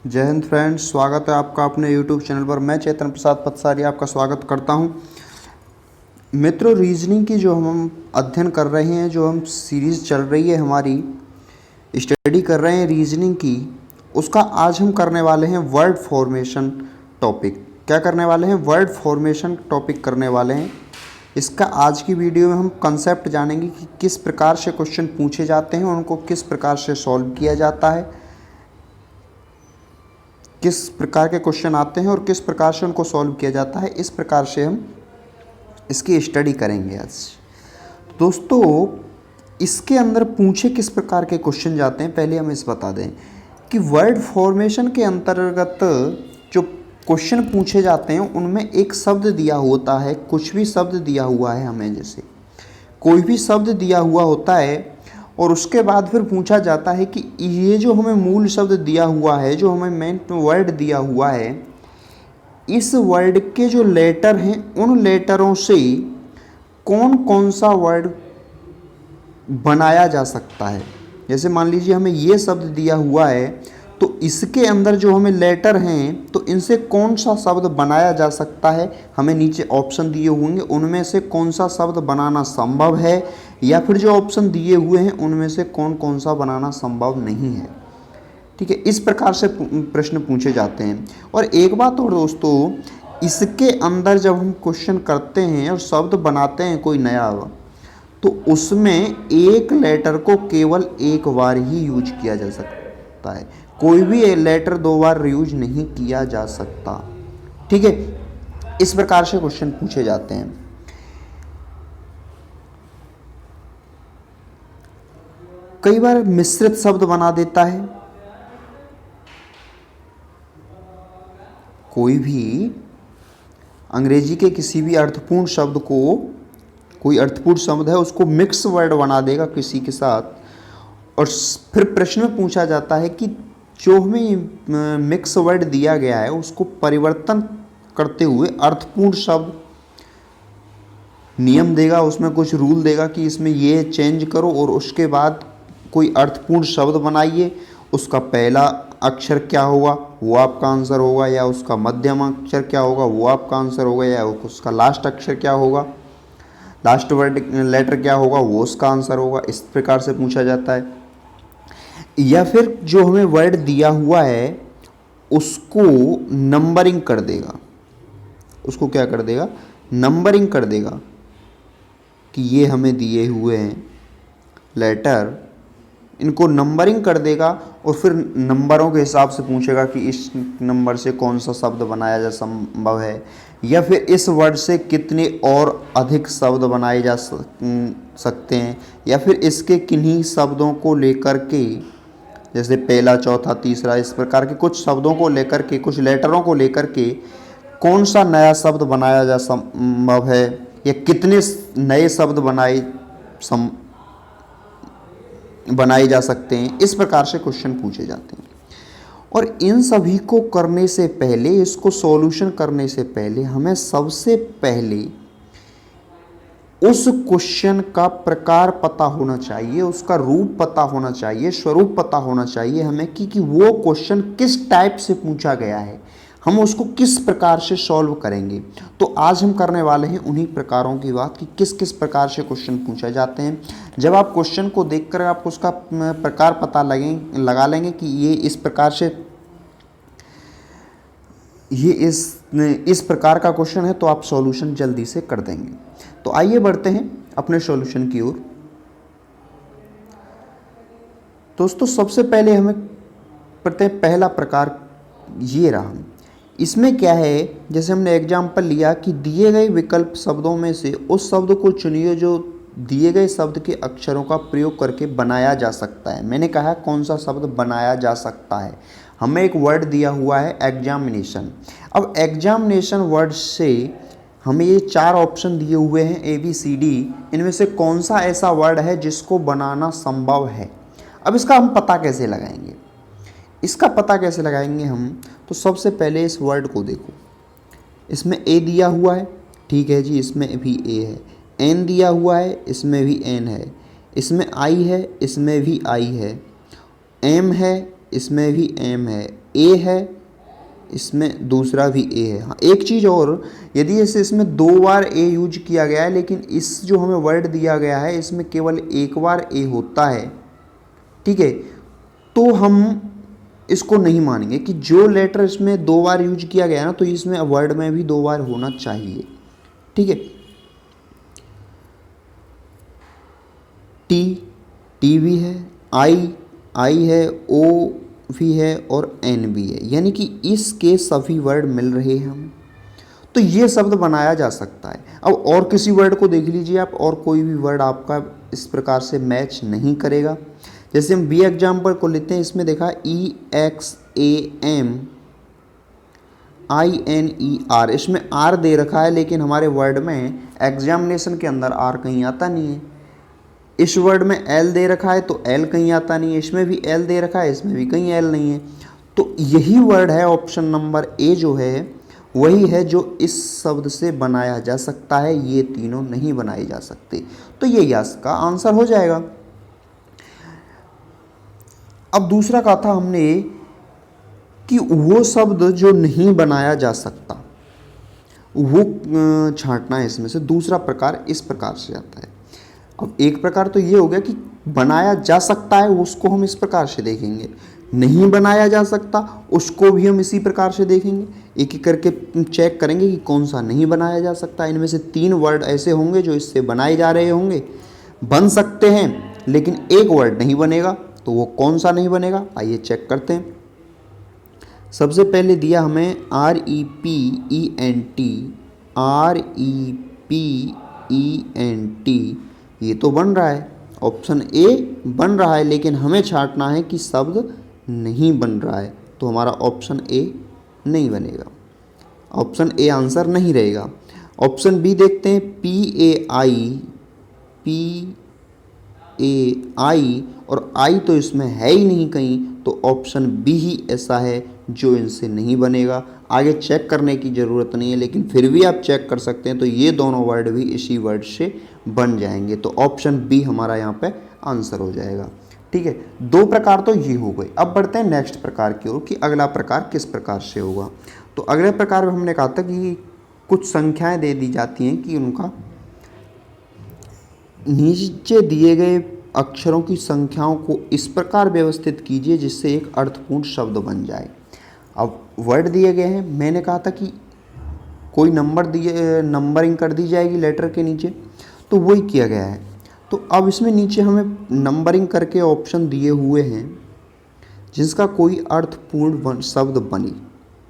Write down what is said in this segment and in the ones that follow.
जय हिंद फ्रेंड्स, स्वागत है आपका अपने यूट्यूब चैनल पर। मैं चेतन प्रसाद पतसारी आपका स्वागत करता हूं। मित्रों, रीजनिंग की जो हम अध्ययन कर रहे हैं, जो हम सीरीज़ चल रही है हमारी, स्टडी कर रहे हैं रीजनिंग की, उसका आज हम करने वाले हैं वर्ड फॉर्मेशन टॉपिक। क्या करने वाले हैं? वर्ड फॉर्मेशन टॉपिक करने वाले हैं। इसका आज की वीडियो में हम कंसेप्ट जानेंगे कि किस प्रकार से क्वेश्चन पूछे जाते हैं और उनको किस प्रकार से सॉल्व किया जाता है, किस प्रकार के क्वेश्चन आते हैं और किस प्रकार से उनको सॉल्व किया जाता है। इस प्रकार से हम इसकी स्टडी करेंगे आज। दोस्तों, इसके अंदर पूछे किस प्रकार के क्वेश्चन जाते हैं, पहले हम इस बता दें कि वर्ड फॉर्मेशन के अंतर्गत जो क्वेश्चन पूछे जाते हैं उनमें एक शब्द दिया होता है, कुछ भी शब्द दिया हुआ है हमें, जैसे कोई भी शब्द दिया हुआ होता है और उसके बाद फिर पूछा जाता है कि ये जो हमें मूल शब्द दिया हुआ है, जो हमें मेन वर्ड दिया हुआ है, इस वर्ड के जो लेटर हैं उन लेटरों से कौन कौन सा वर्ड बनाया जा सकता है। जैसे मान लीजिए हमें ये शब्द दिया हुआ है, तो इसके अंदर जो हमें लेटर हैं तो इनसे कौन सा शब्द बनाया जा सकता है। हमें नीचे ऑप्शन दिए होंगे, उनमें से कौन सा शब्द बनाना संभव है, या फिर जो ऑप्शन दिए हुए हैं उनमें से कौन कौन सा बनाना संभव नहीं है। ठीक है, इस प्रकार से प्रश्न पूछे जाते हैं। और एक बात और दोस्तों, इसके अंदर जब हम क्वेश्चन करते हैं और शब्द बनाते हैं कोई नया, तो उसमें एक लेटर को केवल एक बार ही यूज किया जा सकता है, कोई भी लेटर दो बार यूज नहीं किया जा सकता। ठीक है, इस प्रकार से क्वेश्चन पूछे जाते हैं। कई बार मिश्रित शब्द बना देता है, कोई भी अंग्रेजी के किसी भी अर्थपूर्ण शब्द को, कोई अर्थपूर्ण शब्द है उसको मिक्स वर्ड बना देगा किसी के साथ, और फिर प्रश्न में पूछा जाता है कि जो हमें मिक्स वर्ड दिया गया है उसको परिवर्तन करते हुए अर्थपूर्ण शब्द, नियम देगा, उसमें कुछ रूल देगा कि इसमें ये चेंज करो और उसके बाद कोई अर्थपूर्ण शब्द बनाइए। उसका पहला अक्षर क्या होगा वो आपका आंसर होगा, या उसका मध्यम अक्षर क्या होगा वो आपका आंसर होगा, या उसका लास्ट अक्षर क्या होगा, लास्ट वर्ड लेटर क्या होगा वो उसका आंसर होगा। इस प्रकार से पूछा जाता है। या फिर जो हमें वर्ड दिया हुआ है उसको नंबरिंग कर देगा, उसको क्या कर देगा, नंबरिंग कर देगा कि ये हमें दिए हुए हैं लेटर, इनको नंबरिंग कर देगा और फिर नंबरों के हिसाब से पूछेगा कि इस नंबर से कौन सा शब्द बनाया जा संभव है, या फिर इस वर्ड से कितने और अधिक शब्द बनाए जा सकते हैं, या फिर इसके किन्हीं शब्दों को लेकर के, जैसे पहला, चौथा, तीसरा, इस प्रकार के कुछ शब्दों को लेकर के, कुछ लेटरों को लेकर के कौन सा नया शब्द बनाया जा संभव है, या कितने नए शब्द बनाए जा सकते हैं। इस प्रकार से क्वेश्चन पूछे जाते हैं। और इन सभी को करने से पहले, इसको सॉल्यूशन करने से पहले, हमें सबसे पहले उस क्वेश्चन का प्रकार पता होना चाहिए, उसका रूप पता होना चाहिए, स्वरूप पता होना चाहिए हमें कि वो क्वेश्चन किस टाइप से पूछा गया है, हम उसको किस प्रकार से सॉल्व करेंगे। तो आज हम करने वाले हैं उन्हीं प्रकारों की बात कि किस किस प्रकार से क्वेश्चन पूछे जाते हैं। जब आप क्वेश्चन को देखकर आप उसका प्रकार पता लगा लेंगे कि ये इस प्रकार से, ये इस प्रकार का क्वेश्चन है, तो आप सॉल्यूशन जल्दी से कर देंगे। तो आइए बढ़ते हैं अपने सॉल्यूशन की ओर। दोस्तों, सबसे पहले हमें पहला प्रकार ये रहा। इसमें क्या है, जैसे हमने एग्जाम्पल लिया कि दिए गए विकल्प शब्दों में से उस शब्द को चुनिए जो दिए गए शब्द के अक्षरों का प्रयोग करके बनाया जा सकता है। मैंने कहा कौन सा शब्द बनाया जा सकता है। हमें एक वर्ड दिया हुआ है एग्जामिनेशन। अब एग्जामिनेशन वर्ड से हमें ये 4 ऑप्शन दिए हुए हैं ABCD, इनमें से कौन सा ऐसा वर्ड है जिसको बनाना संभव है। अब इसका हम पता कैसे लगाएंगे, इसका पता कैसे लगाएंगे हम, तो सबसे पहले इस वर्ड को देखो, इसमें A दिया हुआ है, ठीक है जी, इसमें भी A है, N दिया हुआ है, इसमें भी N है, इसमें I है, इसमें भी I है, M है, इसमें भी M है, ए है, इसमें दूसरा भी ए है। हाँ, एक चीज़ और, यदि ऐसे इसमें 2 बार ए यूज किया गया है लेकिन इस जो हमें वर्ड दिया गया है इसमें केवल एक बार ए होता है, ठीक है, तो हम इसको नहीं मानेंगे कि जो लेटर इसमें 2 बार यूज किया गया है ना, तो इसमें वर्ड में भी 2 बार होना चाहिए, ठीक है। टी, टी भी है, आई है, ओ भी है और एन भी है, यानी कि इसके सभी वर्ड मिल रहे हैं हमें, तो ये शब्द बनाया जा सकता है। अब और किसी वर्ड को देख लीजिए आप, और कोई भी वर्ड आपका इस प्रकार से मैच नहीं करेगा। जैसे हम बी एग्जाम्पल को लेते हैं, इसमें देखा EXAMINER, इसमें आर दे रखा है लेकिन हमारे वर्ड में एग्जामिनेशन के अंदर आर कहीं आता नहीं है। इस वर्ड में एल दे रखा है तो एल कहीं आता नहीं है, इसमें भी एल दे रखा है, इसमें भी कहीं एल नहीं है। तो यही वर्ड है ऑप्शन नंबर ए जो है वही है जो इस शब्द से बनाया जा सकता है, ये तीनों नहीं बनाए जा सकते। तो ये यस का आंसर हो जाएगा। अब दूसरा कहा था हमने कि वो शब्द जो नहीं बनाया जा सकता वो छांटना है इसमें से। दूसरा प्रकार इस प्रकार से आता है। अब एक प्रकार तो ये हो गया कि बनाया जा सकता है, उसको हम इस प्रकार से देखेंगे, नहीं बनाया जा सकता उसको भी हम इसी प्रकार से देखेंगे। एक एक करके चेक करेंगे कि कौन सा नहीं बनाया जा सकता। इनमें से 3 वर्ड ऐसे होंगे जो इससे बनाए जा रहे होंगे, बन सकते हैं लेकिन एक वर्ड नहीं बनेगा, तो वो कौन सा नहीं बनेगा, आइए चेक करते हैं। सबसे पहले दिया हमें REPENT, ये तो बन रहा है, ऑप्शन ए बन रहा है, लेकिन हमें छांटना है कि शब्द नहीं बन रहा है, तो हमारा ऑप्शन ए नहीं बनेगा, ऑप्शन ए आंसर नहीं रहेगा। ऑप्शन बी देखते हैं, PAI और आई तो इसमें है ही नहीं कहीं, तो ऑप्शन बी ही ऐसा है जो इनसे नहीं बनेगा। आगे चेक करने की ज़रूरत नहीं है, लेकिन फिर भी आप चेक कर सकते हैं, तो ये दोनों वर्ड भी इसी वर्ड से बन जाएंगे, तो ऑप्शन बी हमारा यहाँ पे आंसर हो जाएगा। ठीक है, 2 प्रकार तो ये हो गए। अब बढ़ते हैं नेक्स्ट प्रकार की ओर कि अगला प्रकार किस प्रकार से होगा। तो अगले प्रकार में हमने कहा था कि कुछ संख्याएं दे दी जाती हैं कि उनका नीचे दिए गए अक्षरों की संख्याओं को इस प्रकार व्यवस्थित कीजिए जिससे एक अर्थपूर्ण शब्द बन जाए। अब वर्ड दिए गए हैं, मैंने कहा था कि कोई नंबरिंग कर दी जाएगी लेटर के नीचे, तो वही किया गया है। तो अब इसमें नीचे हमें नंबरिंग करके ऑप्शन दिए हुए हैं जिसका कोई अर्थपूर्ण शब्द बने।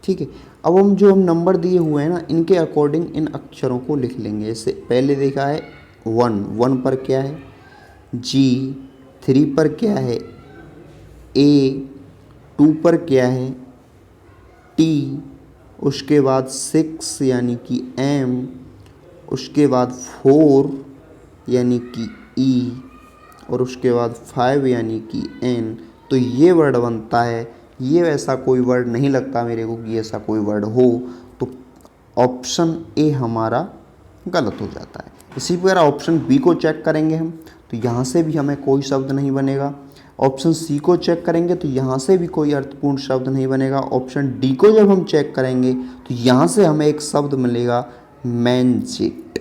ठीक है, अब हम नंबर दिए हुए हैं ना, इनके अकॉर्डिंग इन अक्षरों को लिख लेंगे। जैसे पहले देखा है 1 पर क्या है, G 3 पर क्या है, A 2 पर क्या है, T, उसके बाद 6 यानी कि M, उसके बाद 4 यानी कि E और उसके बाद 5 यानी कि N। तो ये वर्ड बनता है। ये ऐसा कोई वर्ड नहीं लगता मेरे को कि ऐसा कोई वर्ड हो, तो ऑप्शन ए हमारा गलत हो जाता है। इसी प्रकार ऑप्शन बी को चेक करेंगे हम, तो यहाँ से भी हमें कोई शब्द नहीं बनेगा। ऑप्शन सी को चेक करेंगे तो यहाँ से भी कोई अर्थपूर्ण शब्द नहीं बनेगा। ऑप्शन डी को जब हम चेक करेंगे तो यहाँ से हमें एक शब्द मिलेगा मैनजेट,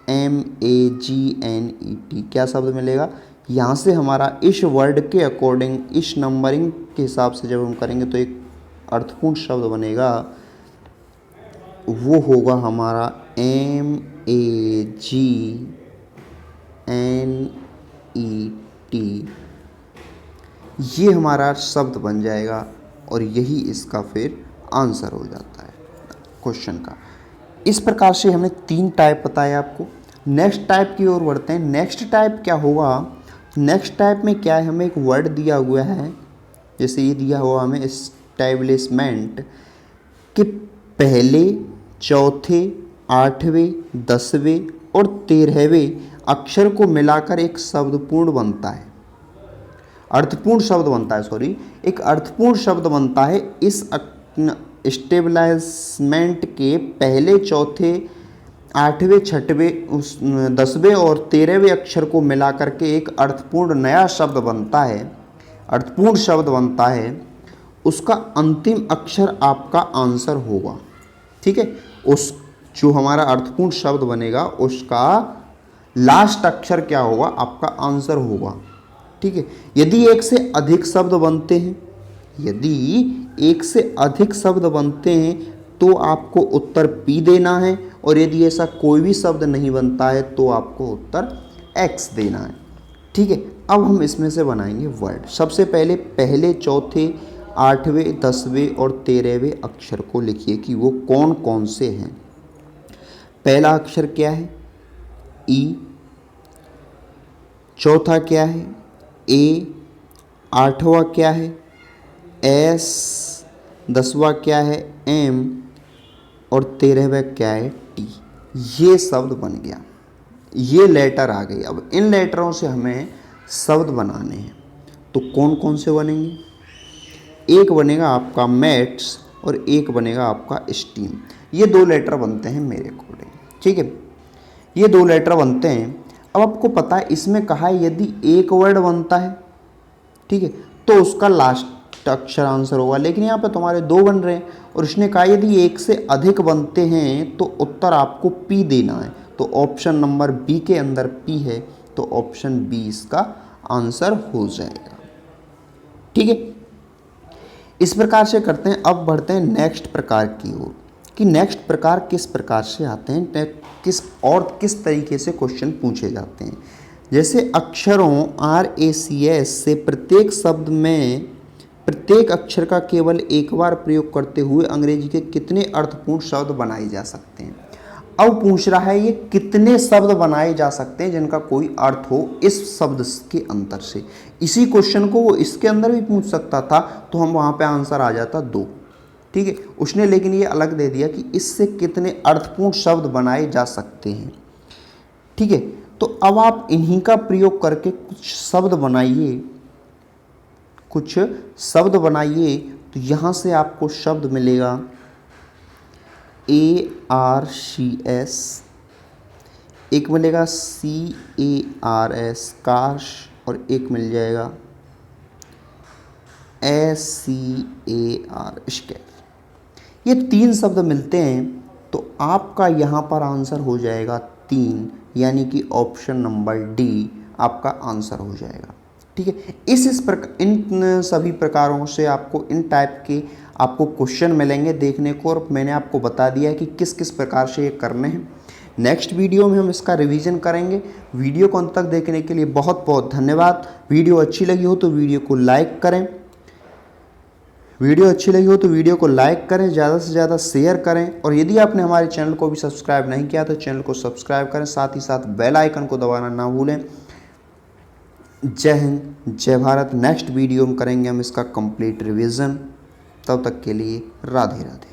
MEGNET। क्या शब्द मिलेगा यहाँ से हमारा? इस वर्ड के अकॉर्डिंग, इस नंबरिंग के हिसाब से जब हम करेंगे तो एक अर्थपूर्ण शब्द बनेगा, वो होगा हमारा MEGNET। ये हमारा शब्द बन जाएगा और यही इसका फिर आंसर हो जाता है क्वेश्चन का। इस प्रकार से हमने 3 टाइप बताया आपको। नेक्स्ट टाइप की ओर बढ़ते हैं। नेक्स्ट टाइप क्या होगा? नेक्स्ट टाइप में क्या है, हमें एक वर्ड दिया हुआ है, जैसे ये दिया हुआ हमें एस्टैब्लिशमेंट, कि पहले, चौथे, 8वें, 10वें और 13वें अक्षर को मिलाकर एक शब्दपूर्ण बनता है, अर्थपूर्ण शब्द बनता है, सॉरी, एक अर्थपूर्ण शब्द बनता है। इस एस्टेब्लिशमेंट के पहले, चौथे, 8वें, 6वें, 10वें और 13वें अक्षर को मिलाकर के एक अर्थपूर्ण नया शब्द बनता है, अर्थपूर्ण शब्द बनता है, उसका अंतिम अक्षर आपका आंसर होगा। ठीक है, उस जो हमारा अर्थपूर्ण शब्द बनेगा उसका लास्ट अक्षर क्या होगा, आपका आंसर होगा। ठीक है, यदि एक से अधिक शब्द बनते हैं, यदि एक से अधिक शब्द बनते हैं तो आपको उत्तर पी देना है, और यदि ऐसा कोई भी शब्द नहीं बनता है तो आपको उत्तर एक्स देना है। ठीक है, अब हम इसमें से बनाएंगे वर्ड। सबसे पहले पहले, चौथे, 8वें, 10वें और 13वें अक्षर को लिखिए कि वो कौन कौन से हैं। पहला अक्षर क्या है, ई। चौथा क्या है, ए। 8वां क्या है, एस। 10वां क्या है, एम। और 13वां क्या है, टी। ये शब्द बन गया, ये लेटर आ गई। अब इन लेटरों से हमें शब्द बनाने हैं, तो कौन कौन से बनेंगे। एक बनेगा आपका मैथ्स और एक बनेगा आपका स्टीम। ये दो लेटर बनते हैं मेरे अकॉर्डिंग। ठीक है, ये दो लेटर बनते हैं। अब आपको पता है इसमें कहा है यदि एक वर्ड बनता है, ठीक है, तो उसका लास्ट अक्षर आंसर होगा। लेकिन यहाँ पे तुम्हारे दो बन रहे हैं और इसने कहा यदि एक से अधिक बनते हैं तो उत्तर आपको पी देना है। तो ऑप्शन नंबर बी के अंदर पी है, तो ऑप्शन बी इसका आंसर हो जाएगा। ठीक है, इस प्रकार से करते हैं। अब बढ़ते हैं नेक्स्ट प्रकार की ओर कि नेक्स्ट प्रकार किस प्रकार से आते हैं, किस तरीके से क्वेश्चन पूछे जाते हैं। जैसे अक्षरों RACS से प्रत्येक शब्द में प्रत्येक अक्षर का केवल एक बार प्रयोग करते हुए अंग्रेजी के कितने अर्थपूर्ण शब्द बनाए जा सकते हैं। अब पूछ रहा है ये कितने शब्द बनाए जा सकते हैं जिनका कोई अर्थ हो इस शब्द के अंतर से। इसी क्वेश्चन को वो इसके अंदर भी पूछ सकता था, तो हम वहाँ पे आंसर आ जाता 2। ठीक है, उसने लेकिन ये अलग दे दिया कि इससे कितने अर्थपूर्ण शब्द बनाए जा सकते हैं। ठीक है, तो अब आप इन्हीं का प्रयोग करके कुछ शब्द बनाइए। तो यहाँ से आपको शब्द मिलेगा ARCS, एक मिलेगा CARS कार्श, और एक मिल जाएगा SCAR स्केर। ये 3 शब्द मिलते हैं, तो आपका यहाँ पर आंसर हो जाएगा 3, यानी कि ऑप्शन नंबर डी आपका आंसर हो जाएगा। ठीक है, इस प्रकार इन सभी प्रकारों से आपको इन टाइप के आपको क्वेश्चन मिलेंगे देखने को, और मैंने आपको बता दिया है कि किस किस प्रकार से ये करने हैं। नेक्स्ट वीडियो में हम इसका रिवीजन करेंगे। वीडियो को अंत तक देखने के लिए बहुत बहुत धन्यवाद। वीडियो अच्छी लगी हो तो वीडियो को लाइक करें, ज़्यादा से ज़्यादा शेयर करें, और यदि आपने हमारे चैनल को भी सब्सक्राइब नहीं किया तो चैनल को सब्सक्राइब करें, साथ ही साथ बेल आइकन को दबाना ना भूलें। जय हिंद, जय भारत। नेक्स्ट वीडियो में करेंगे हम इसका कंप्लीट रिवीजन। तब तक के लिए राधे राधे।